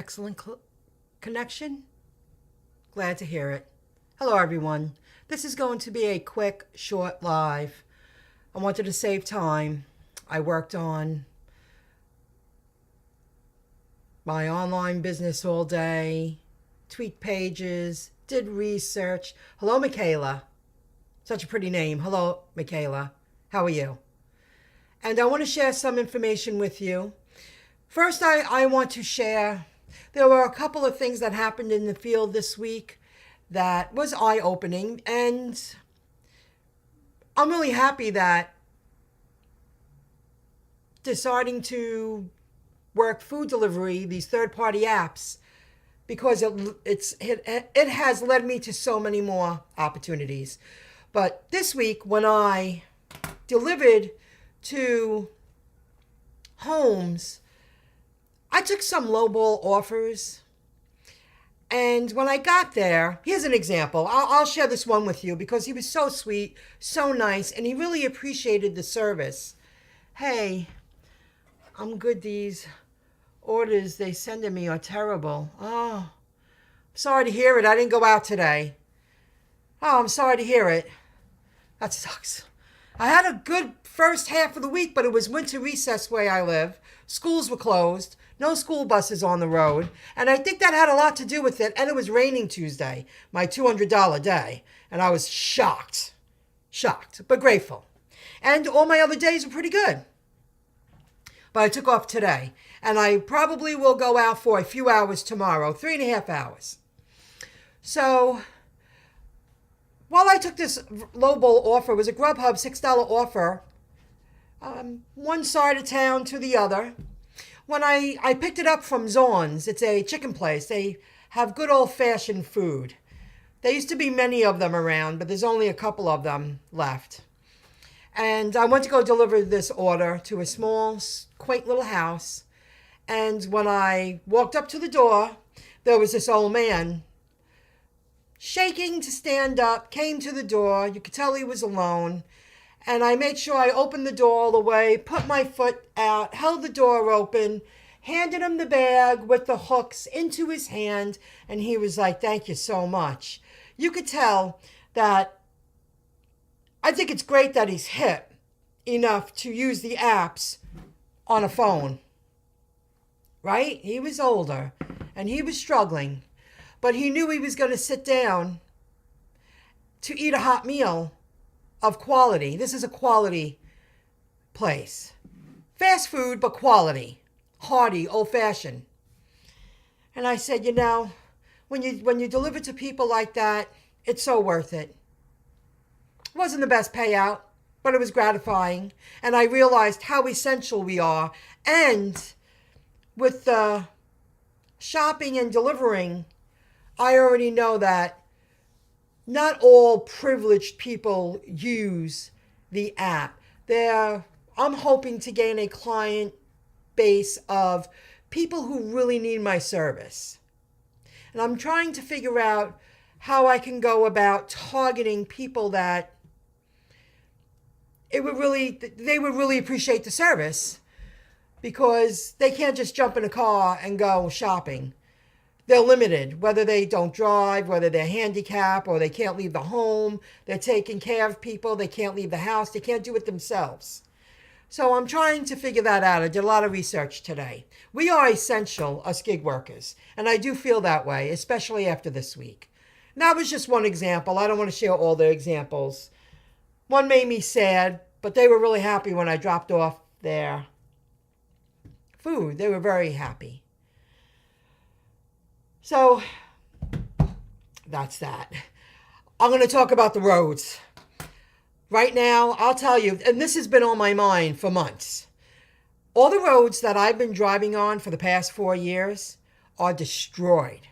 Excellent connection? Glad to hear it. Hello, everyone. This is going to be a quick, short live. I wanted to save time. I worked on my online business all day, tweaked pages, did research. Hello, Michaela. Such a pretty name. Hello, Michaela. How are you? And I want to share some information with you. First, I want to share, there were a couple of things that happened in the field this week that was eye-opening, and I'm really happy that deciding to work food delivery, these third-party apps, because it has led me to so many more opportunities. But this week, when I delivered to homes, I took some lowball offers. And when I got there, here's an example. I'll share this one with you because he was so sweet, so nice, and he really appreciated the service. Hey, I'm good. These orders they sending me are terrible. Oh, sorry to hear it. I didn't go out today. Oh, I'm sorry to hear it. That sucks. I had a good first half of the week, but it was winter recess where I live. Schools were closed. No school buses on the road. And I think that had a lot to do with it. And it was raining Tuesday, my $200 day. And I was shocked, but grateful. And all my other days were pretty good. But I took off today. And I probably will go out for a few hours tomorrow, 3.5 hours. So while I took this lowball offer, it was a Grubhub $6 offer, one side of town to the other. When I picked it up from Zorn's, it's a chicken place. They have good old-fashioned food. There used to be many of them around, but there's only a couple of them left. And I went to go deliver this order to a small, quaint little house. And when I walked up to the door, there was this old man shaking to stand up, came to the door. You could tell he was alone. And I made sure I opened the door all the way, put my foot out, held the door open, handed him the bag with the hooks into his hand, and he was like, "Thank you so much." You could tell that I think it's great that he's hip enough to use the apps on a phone, right? He was older, and he was struggling, but he knew he was going to sit down to eat a hot meal of quality. This is a quality place. Fast food, but quality. Hearty, old-fashioned. And I said, when you deliver to people like that, it's so worth it. It wasn't the best payout, but it was gratifying. And I realized how essential we are. And with the shopping and delivering, I already know that not all privileged people use the app. I'm hoping to gain a client base of people who really need my service. And I'm trying to figure out how I can go about targeting people that they would really appreciate the service, because they can't just jump in a car and go shopping. They're limited, whether they don't drive, whether they're handicapped, or they can't leave the home. They're taking care of people. They can't leave the house. They can't do it themselves. So I'm trying to figure that out. I did a lot of research today. We are essential as gig workers, and I do feel that way, especially after this week. And that was just one example. I don't want to share all the examples. One made me sad, but they were really happy when I dropped off their food. They were very happy. So that's that. I'm going to talk about the roads. Right now, I'll tell you, and this has been on my mind for months. All the roads that I've been driving on for the past 4 years are destroyed.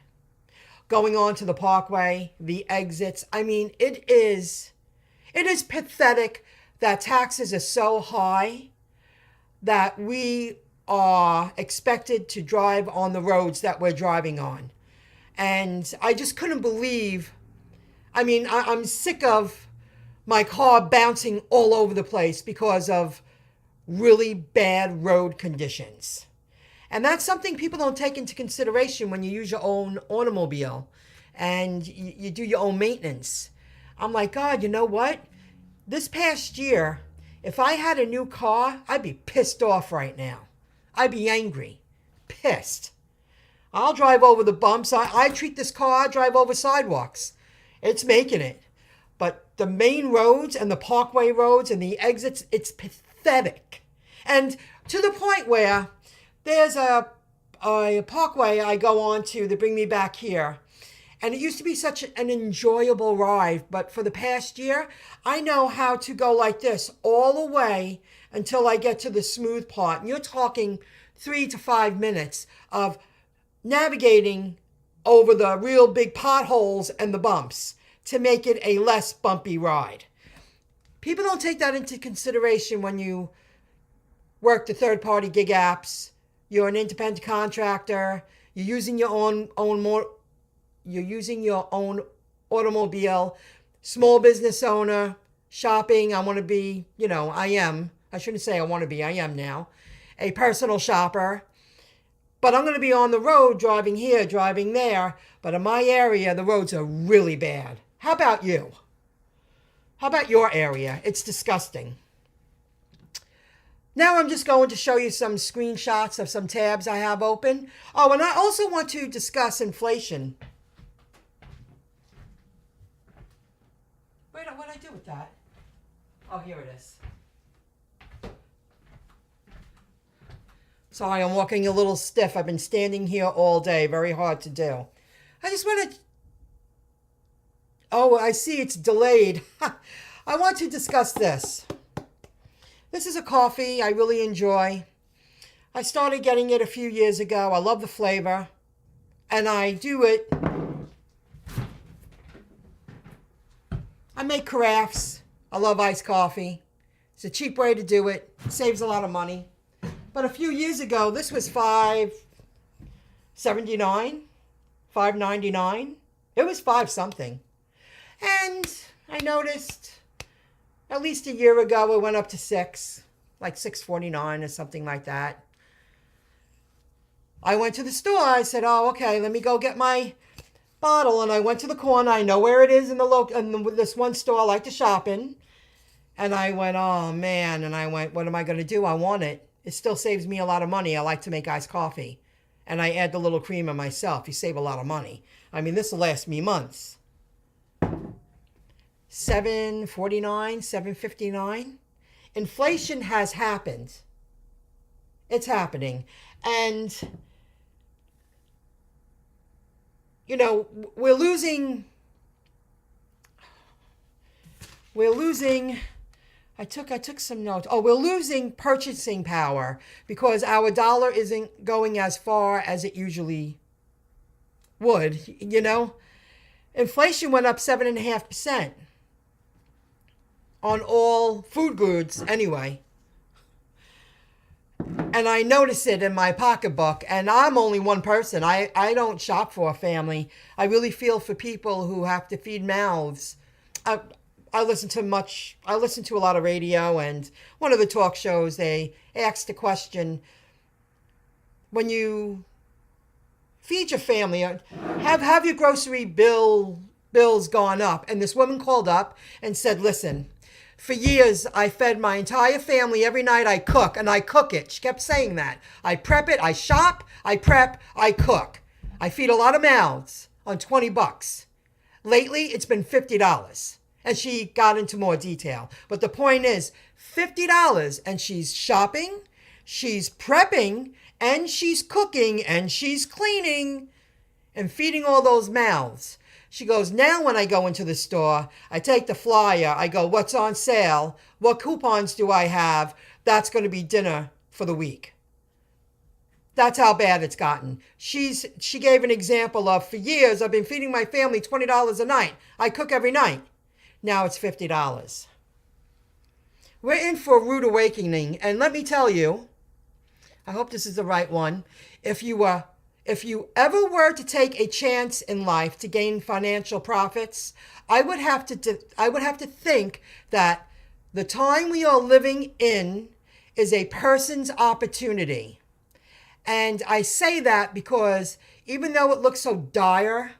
Going on to the parkway, the exits. I mean, it is pathetic that taxes are so high that we are expected to drive on the roads that we're driving on. And I just couldn't believe, I'm sick of my car bouncing all over the place because of really bad road conditions. And that's something people don't take into consideration when you use your own automobile and you do your own maintenance. I'm like, God, you know what? This past year, if I had a new car, I'd be pissed off right now. I'd be angry, pissed. I'll drive over the bumps. I treat this car, I drive over sidewalks. It's making it. But the main roads and the parkway roads and the exits, it's pathetic. And to the point where there's a parkway I go on to bring me back here. And it used to be such an enjoyable ride. But for the past year, I know how to go like this all the way until I get to the smooth part. And you're talking 3 to 5 minutes of navigating over the real big potholes and the bumps to make it a less bumpy ride. People don't take that into consideration when you work the third-party gig apps. You're an independent contractor. You're using your own automobile. Small business owner, shopping. I want to be, I shouldn't say I want to be, I am now, a personal shopper. But I'm going to be on the road, driving here, driving there. But in my area, the roads are really bad. How about you? How about your area? It's disgusting. Now I'm just going to show you some screenshots of some tabs I have open. Oh, and I also want to discuss inflation. Wait, what did I do with that? Oh, here it is. Sorry, I'm walking a little stiff. I've been standing here all day. Very hard to do. I just want to... Oh, I see it's delayed. I want to discuss this. This is a coffee I really enjoy. I started getting it a few years ago. I love the flavor. And I do it. I make carafes. I love iced coffee. It's a cheap way to do it. It saves a lot of money. But a few years ago, this was $5.79, $5.99. It was $5 something. And I noticed at least a year ago it went up to $6, like $6.49 or something like that. I went to the store. I said, oh, okay, let me go get my bottle. And I went to the corner. I know where it is in this one store I like to shop in. And I went, oh, man. And I went, what am I going to do? I want it. It still saves me a lot of money. I like to make iced coffee. And I add the little creamer myself. You save a lot of money. I mean, this will last me months. $7.49, $7.59. Inflation has happened. It's happening. And, we're losing, I took some notes. Oh, we're losing purchasing power because our dollar isn't going as far as it usually would, Inflation went up 7.5%. On all food goods anyway. And I notice it in my pocketbook. And I'm only one person. I don't shop for a family. I really feel for people who have to feed mouths. I listen to a lot of radio, and one of the talk shows, they asked the question, when you feed your family, have your grocery bills gone up? And this woman called up and said, listen, for years, I fed my entire family every night. I cook, and I cook it. She kept saying that. I prep it, I shop, I prep, I cook. I feed a lot of mouths on $20. Lately, it's been $50. And she got into more detail. But the point is, $50, and she's shopping, she's prepping, and she's cooking, and she's cleaning, and feeding all those mouths. She goes, now when I go into the store, I take the flyer. I go, what's on sale? What coupons do I have? That's going to be dinner for the week. That's how bad it's gotten. She gave an example of, for years, I've been feeding my family $20 a night. I cook every night. Now it's $50. We're in for a rude awakening. And let me tell you, I hope this is the right one. If you ever were to take a chance in life to gain financial profits, I would have to think that the time we are living in is a person's opportunity. And I say that because even though it looks so dire,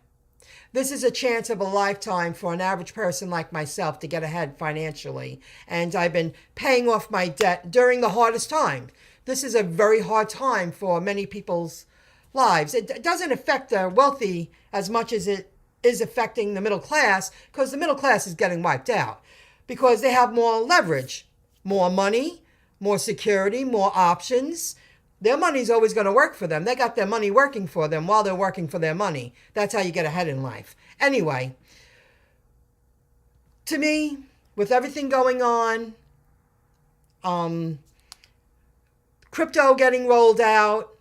this is a chance of a lifetime for an average person like myself to get ahead financially. And I've been paying off my debt during the hardest time. This is a very hard time for many people's lives. It doesn't affect the wealthy as much as it is affecting the middle class, because the middle class is getting wiped out because they have more leverage, more money, more security, more options. Their money's always going to work for them. They got their money working for them while they're working for their money. That's how you get ahead in life. Anyway, to me, with everything going on, crypto getting rolled out.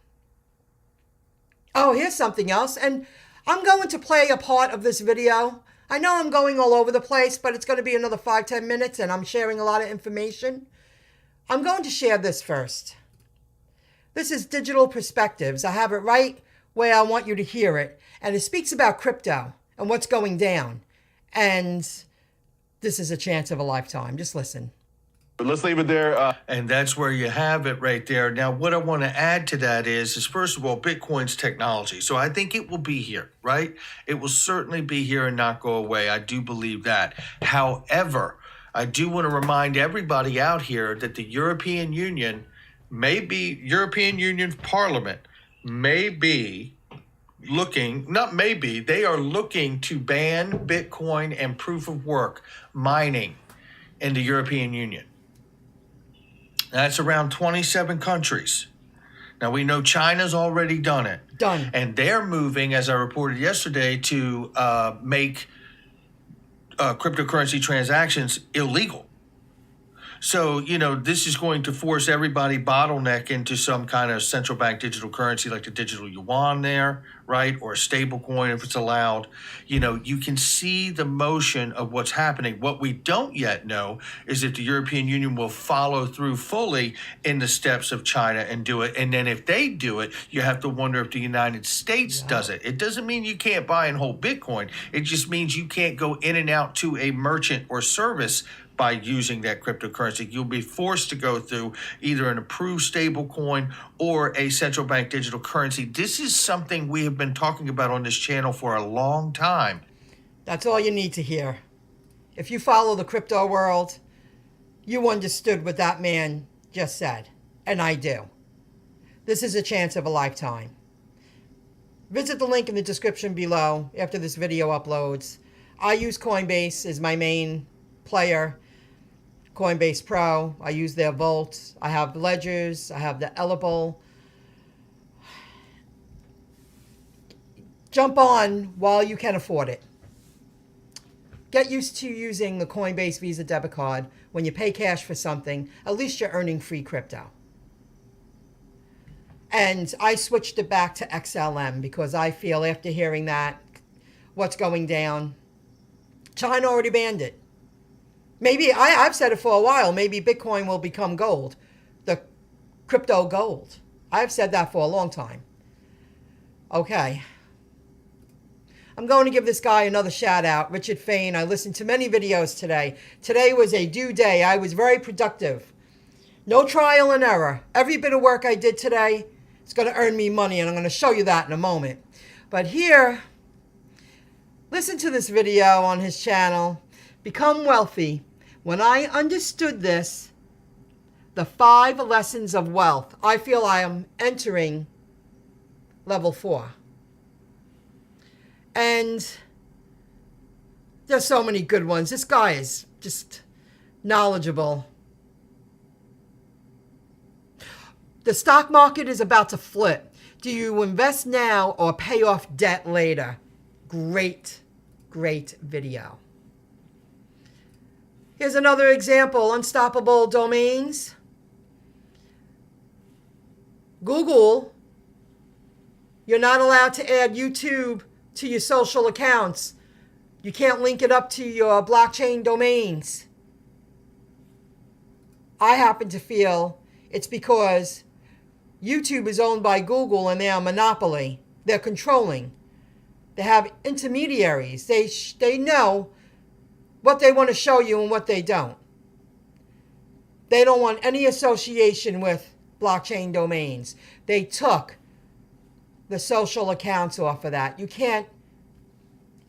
Oh, here's something else. And I'm going to play a part of this video. I know I'm going all over the place, but it's going to be another 5-10 minutes and I'm sharing a lot of information. I'm going to share this first. This is Digital Perspectives. I have it right where I want you to hear it. And it speaks about crypto and what's going down. And this is a chance of a lifetime. Just listen. But let's leave it there. And that's where you have it right there. Now, what I want to add to that is first of all, Bitcoin's technology. So I think it will be here, right? It will certainly be here and not go away. I do believe that. However, I do want to remind everybody out here that the European Union Parliament may be looking, they are looking to ban Bitcoin and proof of work mining in the European Union. That's around 27 countries. Now, we know China's already done it. Done. And they're moving, as I reported yesterday, to make cryptocurrency transactions illegal. So, this is going to force everybody bottleneck into some kind of central bank digital currency like the digital yuan there, right? Or a stable coin if it's allowed. You can see the motion of what's happening. What we don't yet know is if the European Union will follow through fully in the steps of China and do it. And then if they do it, you have to wonder if the United States does it. It doesn't mean you can't buy and hold Bitcoin. It just means you can't go in and out to a merchant or service by using that cryptocurrency. You'll be forced to go through either an approved stable coin or a central bank digital currency. This is something we have been talking about on this channel for a long time. That's all you need to hear. If you follow the crypto world, you understood what that man just said. And I do. This is a chance of a lifetime. Visit the link in the description below after this video uploads. I use Coinbase as my main player. Coinbase Pro. I use their Vault. I have ledgers. I have the Ellable. Jump on while you can afford it. Get used to using the Coinbase Visa debit card. When you pay cash for something, at least you're earning free crypto. And I switched it back to XLM because I feel after hearing that, what's going down, China already banned it. Maybe, I've said it for a while, maybe Bitcoin will become gold, the crypto gold. I've said that for a long time. Okay. I'm going to give this guy another shout out, Richard Fain. I listened to many videos today. Today was a due day. I was very productive. No trial and error. Every bit of work I did today is going to earn me money, and I'm going to show you that in a moment. But here, listen to this video on his channel, Become Wealthy. When I understood this, the 5 lessons of wealth, I feel I am entering level 4. And there's so many good ones. This guy is just knowledgeable. The stock market is about to flip. Do you invest now or pay off debt later? Great, great video. Here's another example, unstoppable domains. Google, you're not allowed to add YouTube to your social accounts. You can't link it up to your blockchain domains. I happen to feel it's because YouTube is owned by Google and they're a monopoly. They're controlling. They have intermediaries. They know what they want to show you and what they don't. They don't want any association with blockchain domains. They took the social accounts off of that. You can't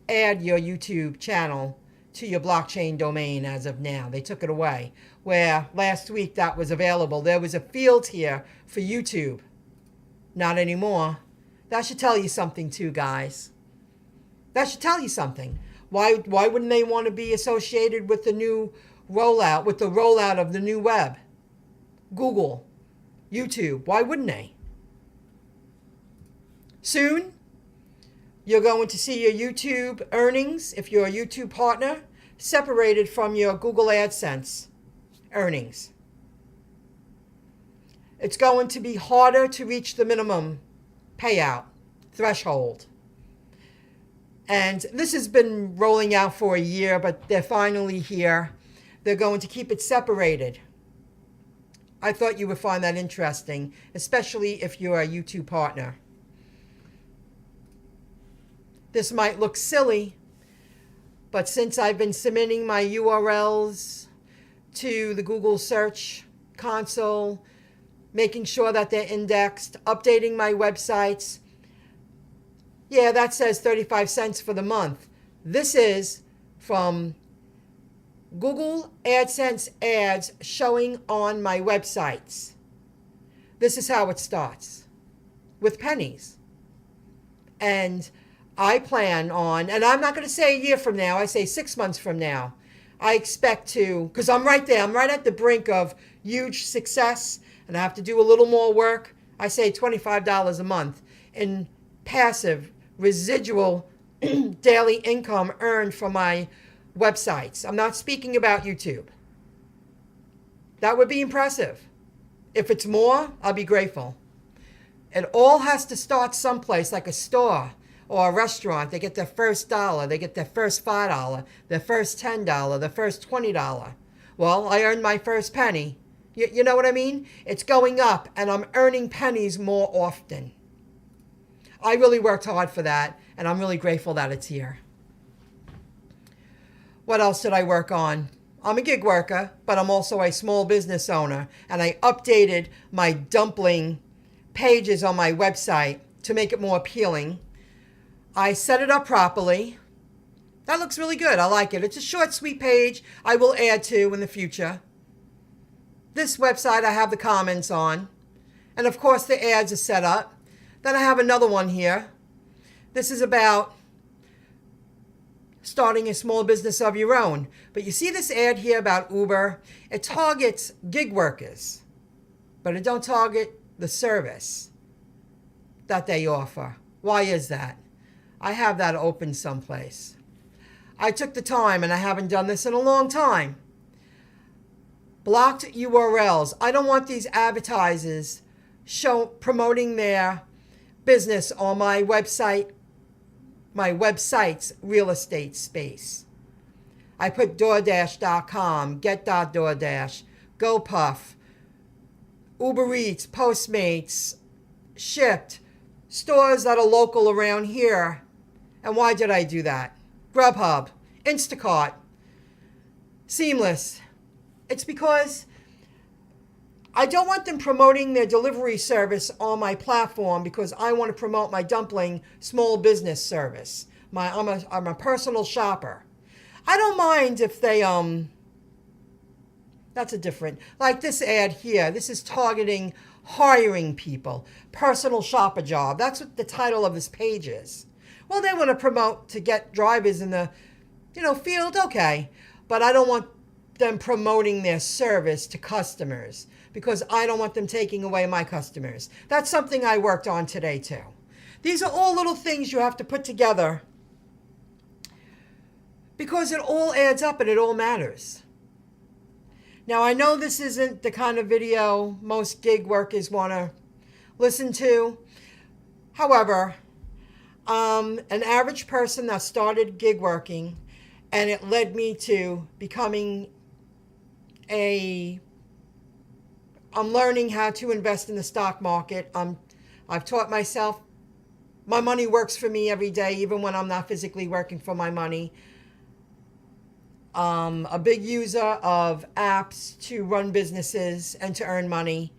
add your YouTube channel to your blockchain domain as of now. They took it away. Where last week that was available. There was a field here for YouTube. Not anymore. That should tell you something too, guys. That should tell you something. Why wouldn't they want to be associated with the new rollout, with the rollout of the new web? Google, YouTube, why wouldn't they? Soon, you're going to see your YouTube earnings, if you're a YouTube partner, separated from your Google AdSense earnings. It's going to be harder to reach the minimum payout threshold. And this has been rolling out for a year, but they're finally here. They're going to keep it separated. I thought you would find that interesting, especially if you're a YouTube partner. This might look silly, but since I've been submitting my URLs to the Google search console, making sure that they're indexed, updating my websites, yeah, that says 35 cents for the month. This is from Google AdSense ads showing on my websites. This is how it starts, with pennies. And I plan on, and I'm not going to say a year from now, I say 6 months from now, I expect to, because I'm right there, I'm right at the brink of huge success, and I have to do a little more work. I say $25 a month in passive, residual daily income earned from my websites. I'm not speaking about YouTube. That would be impressive. If it's more, I'll be grateful. It all has to start someplace, like a store or a restaurant. They get their first dollar, they get their first $5, their first $10, their first $20. Well, I earned my first penny. You know what I mean? It's going up, and I'm earning pennies more often. I really worked hard for that, and I'm really grateful that it's here. What else did I work on? I'm a gig worker, but I'm also a small business owner, and I updated my dumpling pages on my website to make it more appealing. I set it up properly. That looks really good. I like it. It's a short, sweet page I will add to in the future. This website I have the comments on, and of course the ads are set up. Then I have another one here. This is about starting a small business of your own. But you see this ad here about Uber? It targets gig workers, but it don't target the service that they offer. Why is that? I have that open someplace. I took the time, and I haven't done this in a long time. Blocked URLs. I don't want these advertisers promoting their business on my website's real estate space. I put DoorDash.com, Get.DoorDash, GoPuff, UbeReats, Postmates, Shipped, stores that are local around here. And why did I do that? Grubhub, Instacart, Seamless. It's because I don't want them promoting their delivery service on my platform, because I want to promote my dumpling small business service. I'm a personal shopper. I don't mind if they that's a different, like this ad here. This is targeting hiring people, personal shopper job. That's what the title of this page is. Well, they want to promote to get drivers in the field, okay, but I don't want them promoting their service to customers, because I don't want them taking away my customers. That's something I worked on today too. These are all little things you have to put together, because it all adds up and it all matters. Now, I know this isn't the kind of video most gig workers want to listen to. However, an average person that started gig working, and it led me to becoming I'm learning how to invest in the stock market. I've taught myself, my money works for me every day, even when I'm not physically working for my money. A big user of apps to run businesses and to earn money.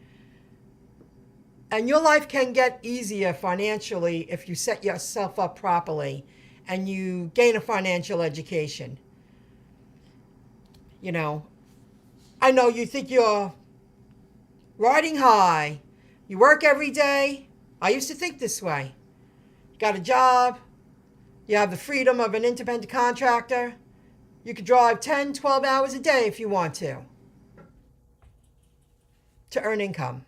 And your life can get easier financially if you set yourself up properly and you gain a financial education. You know, I know you think you're riding high. You work every day. I used to think this way. You got a job. You have the freedom of an independent contractor. You could drive 10, 12 hours a day if you want to earn income.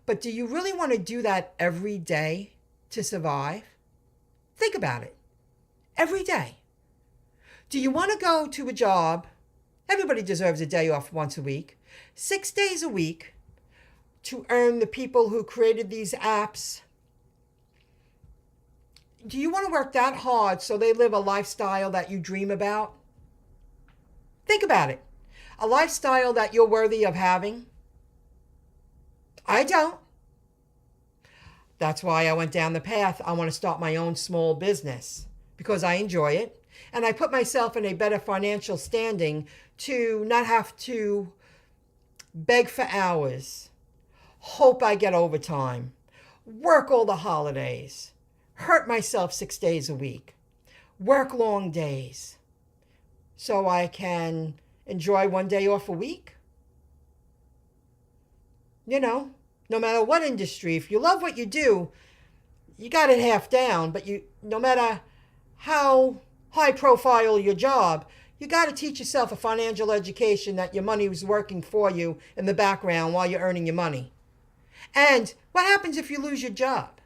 But do you really want to do that every day to survive? Think about it. Every day. Do you want to go to a job? Everybody deserves a day off once a week. 6 days a week to earn the people who created these apps. Do you want to work that hard so they live a lifestyle that you dream about? Think about it. A lifestyle that you're worthy of having? I don't. That's why I went down the path. I want to start my own small business because I enjoy it. And I put myself in a better financial standing to not have to beg for hours, hope I get overtime, work all the holidays, hurt myself 6 days a week, work long days so I can enjoy one day off a week. You know, no matter what industry, if you love what you do, you got it half down, but no matter how high profile your job, you got to teach yourself a financial education that your money is working for you in the background while you're earning your money. And what happens if you lose your job?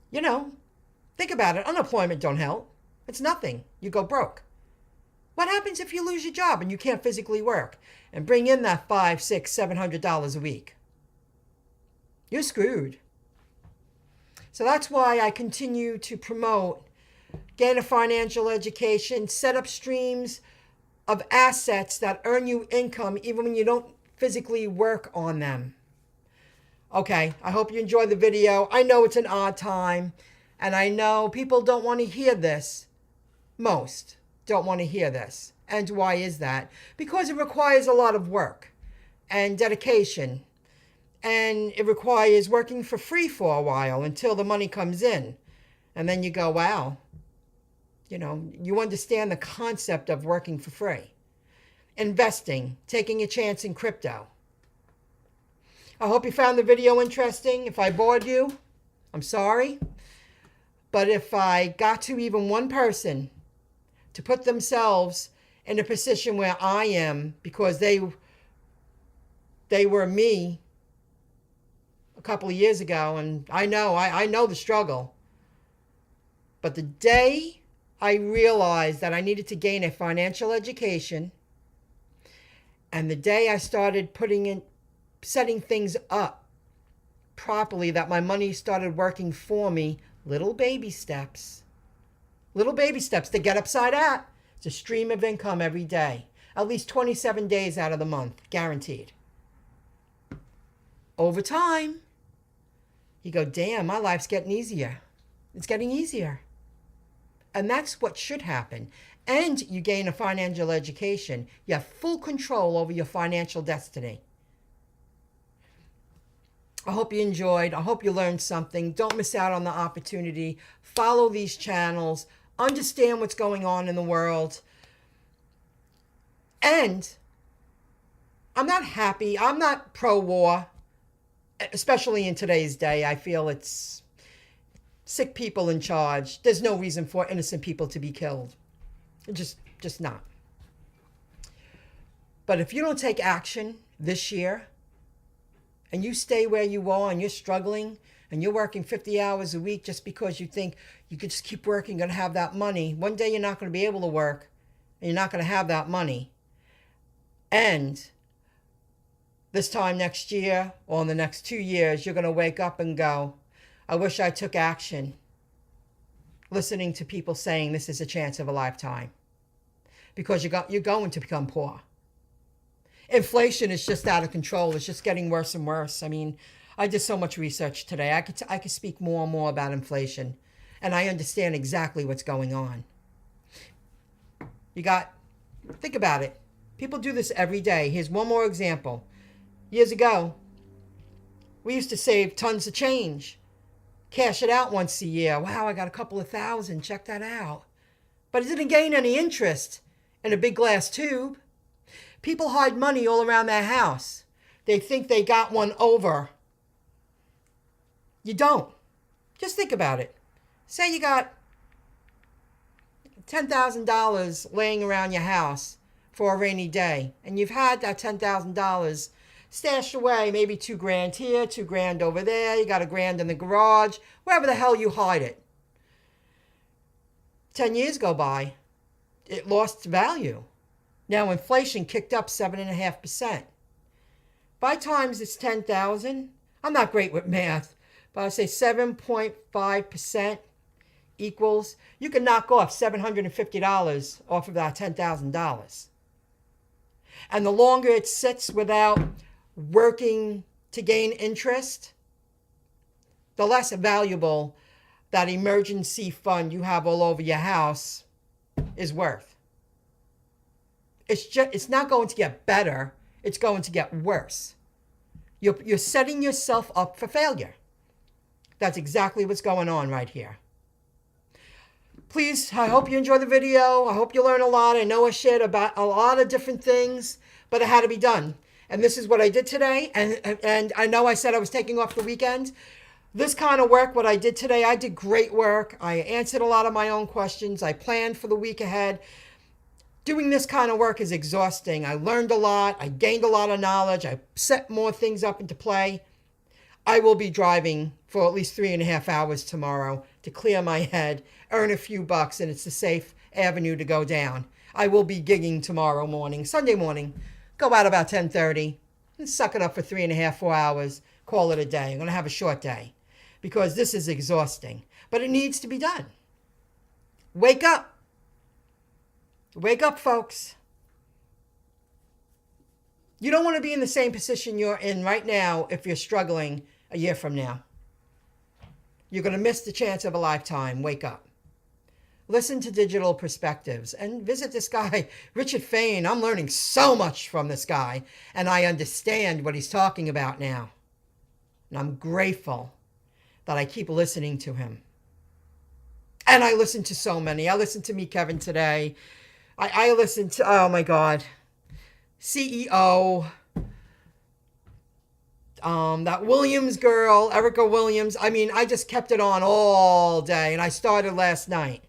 You know, think about it. Unemployment don't help. It's nothing. You go broke. What happens if you lose your job and you can't physically work and bring in that $500, $600, $700 a week? You're screwed. So that's why I continue to promote, gain a financial education, set up streams of assets that earn you income even when you don't physically work on them. Okay, I hope you enjoyed the video. I know it's an odd time, and I know people don't want to hear this. Most don't want to hear this. And why is that? Because it requires a lot of work and dedication. And it requires working for free for a while until the money comes in. And then you go, wow. You know, you understand the concept of working for free. Investing, taking a chance in crypto. I hope you found the video interesting. If I bored you, I'm sorry. But if I got to even one person to put themselves in a position where I am because they were me a couple of years ago, and I know the struggle. But the day I realized that I needed to gain a financial education, and the day I started setting things up properly, that my money started working for me, little baby steps to get upside at. It's a stream of income every day, at least 27 days out of the month, guaranteed. Over time, you go, damn, my life's getting easier. It's getting easier. And that's what should happen. And you gain a financial education. You have full control over your financial destiny. I hope you enjoyed. I hope you learned something. Don't miss out on the opportunity. Follow these channels. Understand what's going on in the world. And I'm not happy. I'm not pro-war, especially in today's day. I feel it's sick people in charge. There's no reason for innocent people to be killed. Just not. But if you don't take action this year, and you stay where you are and you're struggling and you're working 50 hours a week just because you think you could just keep working and have that money, one day you're not going to be able to work and you're not going to have that money. And this time next year or in the next 2 years, you're going to wake up and go, I wish I took action. Listening to people saying this is a chance of a lifetime. Because you're going to become poor. Inflation is just out of control. It's just getting worse and worse. I mean, I did so much research today. I could speak more and more about inflation. And I understand exactly what's going on. Think about it. People do this every day. Here's one more example. Years ago, We used to save tons of change. Cash it out once a year. Wow, I got a couple of thousand. Check that out. But it didn't gain any interest in a big glass tube. People hide money all around their house. They think they got one over. You don't. Just think about it. Say you got $10,000 laying around your house for a rainy day, and you've had that $10,000 stashed away, maybe $2,000 here, $2,000 over there, you got $1,000 in the garage, wherever the hell you hide it. 10 years go by, it lost value. Now inflation kicked up 7.5%. By times it's 10,000, I'm not great with math, but I say 7.5% equals, you can knock off $750 off of that $10,000. And the longer it sits without working to gain interest, the less valuable that emergency fund you have all over your house is worth. It's not going to get better, it's going to get worse. You're setting yourself up for failure. That's exactly what's going on right here. Please, I hope you enjoy the video. I hope you learn a lot. I know I shared about a lot of different things, but it had to be done. And this is what I did today. And I know I said I was taking off the weekend. This kind of work, what I did today, I did great work. I answered a lot of my own questions. I planned for the week ahead. Doing this kind of work is exhausting. I learned a lot. I gained a lot of knowledge. I set more things up into play. I will be driving for at least 3.5 hours tomorrow to clear my head, earn a few bucks, and it's a safe avenue to go down. I will be gigging tomorrow morning, Sunday morning, go out about 10:30 and suck it up for 3.5, 4 hours, call it a day. I'm going to have a short day because this is exhausting, but it needs to be done. Wake up. Wake up, folks. You don't want to be in the same position you're in right now if you're struggling a year from now. You're going to miss the chance of a lifetime. Wake up. Listen to Digital Perspectives and visit this guy, Richard Fain. I'm learning so much from this guy, and I understand what he's talking about now. And I'm grateful that I keep listening to him. And I listen to so many. I listened to Meet Kevin today. I listened to, oh my God, CEO, that Williams girl, Erica Williams. I mean, I just kept it on all day, and I started last night.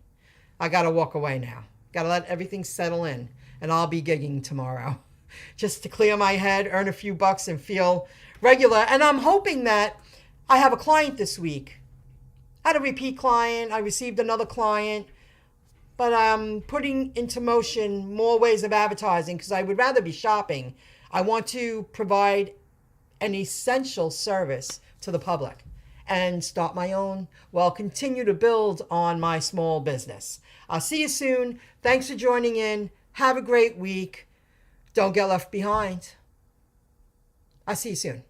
I got to walk away now. Got to let everything settle in, and I'll be gigging tomorrow just to clear my head, earn a few bucks, and feel regular. And I'm hoping that I have a client this week. I had a repeat client. I received another client. But I'm putting into motion more ways of advertising because I would rather be shopping. I want to provide an essential service to the public and start my own, well, continue to build on my small business. I'll see you soon. Thanks for joining in. Have a great week. Don't get left behind. I'll see you soon.